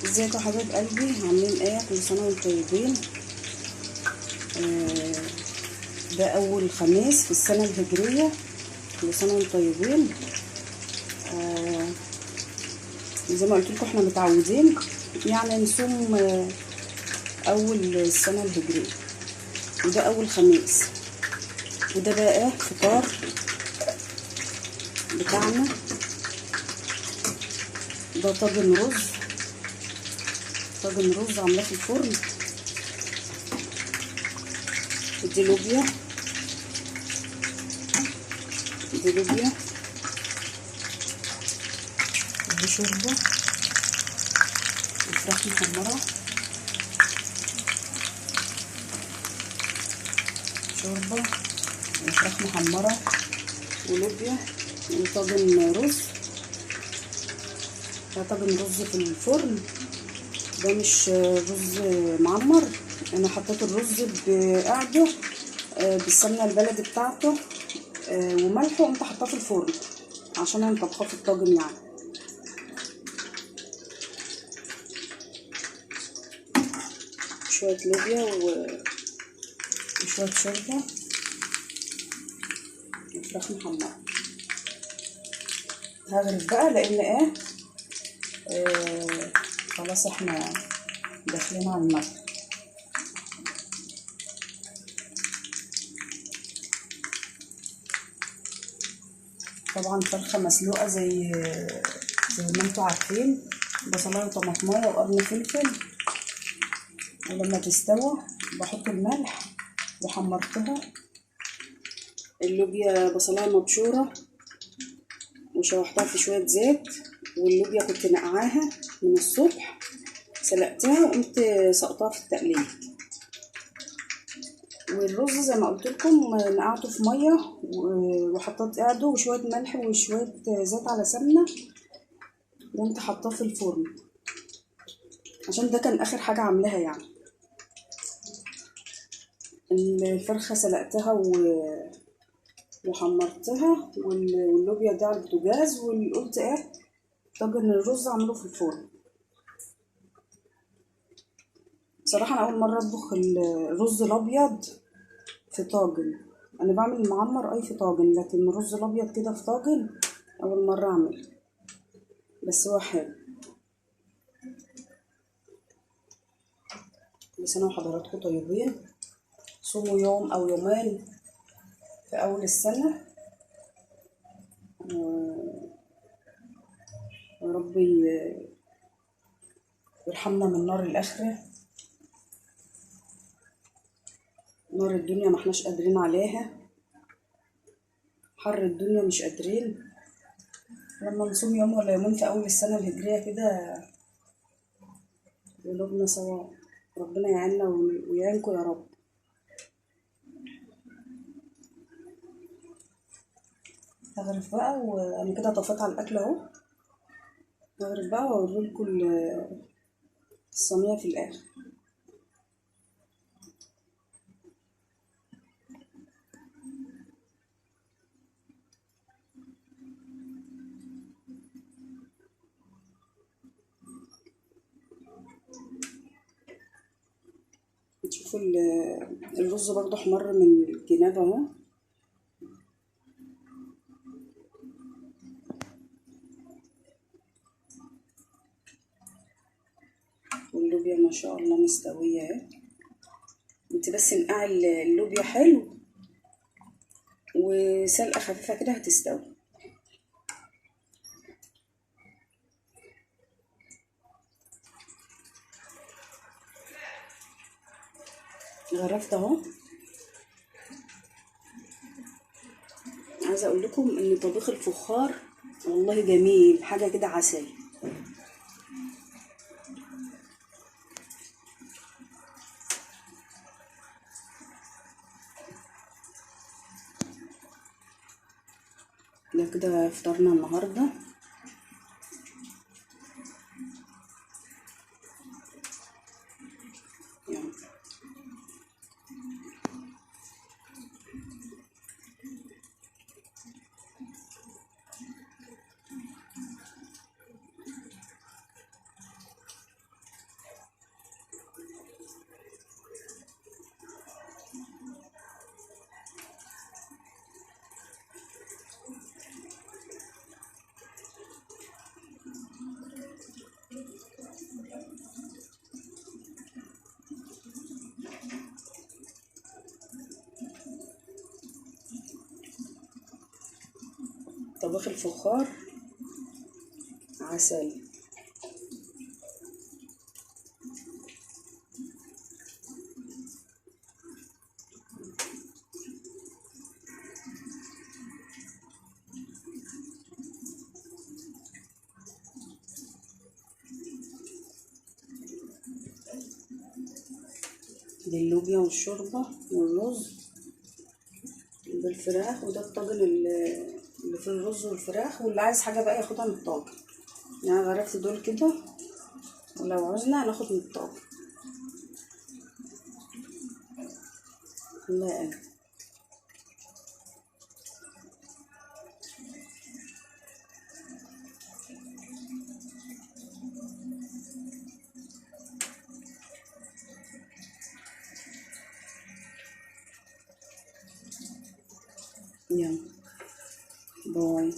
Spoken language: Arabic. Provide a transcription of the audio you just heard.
ازيكم يا حبايب قلبي؟ عاملين ايه؟ كل سنه وانتم طيبين. ده اول خميس في السنه الهجريه. كل سنه وانتم طيبين. زي ما قلت لكم احنا متعودين يعني نصوم اول السنه الهجريه، وده اول خميس. وده بقى ايه؟ فطار بتاعنا. ده طاجن رز، طاجن رز عاملاه في الفرن. دي لوبيا، دي لوبيا. دي شوربه وفراخ محمره، شوربه وفراخ محمره ولوبيا وطاجن رز. ده طاجن رز في الفرن، ده مش رز معمر. انا حطيت الرز بقعده بالسمنه البلدي بتاعته وملح، وقمت حطاه في الفرن عشان انا طبخاه في الطاجن يعني. شويه لوبيا وشويه شوربه وفراخ محمره. هغرف بقى لان ايه خلاص احنا داخلين على المغرب. طبعا فرخه مسلوقه زي ما انتوا عارفين، بصلايه وطماطمايه وقرن فلفل. ولما تستوى بحط الملح وحمرتها. اللوبيا بصلايه مبشوره وشوحتها في شويه زيت. واللوبيا كنت نقعاها من الصبح، سلقتها وقمت سقطها في التقليه. والرز زي ما قلت لكم نقعته في ميه وحطيت قعده وشويه ملح وشويه زيت على سمنه، وقمت حطاه في الفرن عشان ده كان اخر حاجه عاملاها يعني. الفرخه سلقتها وحمرتها، واللوبيا دي على البوتاجاز، وقلت ايه طاجن الرز اعمله في الفرن. بصراحه انا اول مره اطبخ الرز الابيض في طاجن. انا بعمل المعمر في طاجن، لكن الرز الابيض كده في طاجن اول مره اعمل، بس هو حلو. كل سنه وحضراتكم طيبين. صوموا يوم او يومين في اول السنه، يا رب يرحمنا من نار الاخره. نار الدنيا ما احناش قادرين عليها، حر الدنيا مش قادرين. لما نصوم يوم ولا يومين في اول السنه الهجريه كده قلوبنا سوا. ربنا يعيننا ويعينكم يا رب. هغرف بقى، وانا كده طفيت على الاكل اهو. هغرف بقى واوريلكم الصينيه في الاخر. تشوفوا الرز برضو احمر من الجناب اهو. واللوبيا ما شاء الله مستويه اهي. انت بس نقعي اللوبيا حلو وسلقه خفيفه كده هتستوي. غرفت اهو. عايزه اقول لكم ان طبيخ الفخار والله جميل، حاجه كده عسل. ده كده فطرنا النهارده. يعني طباخ الفخار عسل. دي اللوبيا والشوربة والرز بالفراخ، وده الطاجن اللي فيه الرز والفراخ، واللي عايز حاجة بقى ياخدها من الطاجن. يعني غرفت دول كده، ولو عوزنا هناخد من الطاجن. الله يقلب. يلا باي.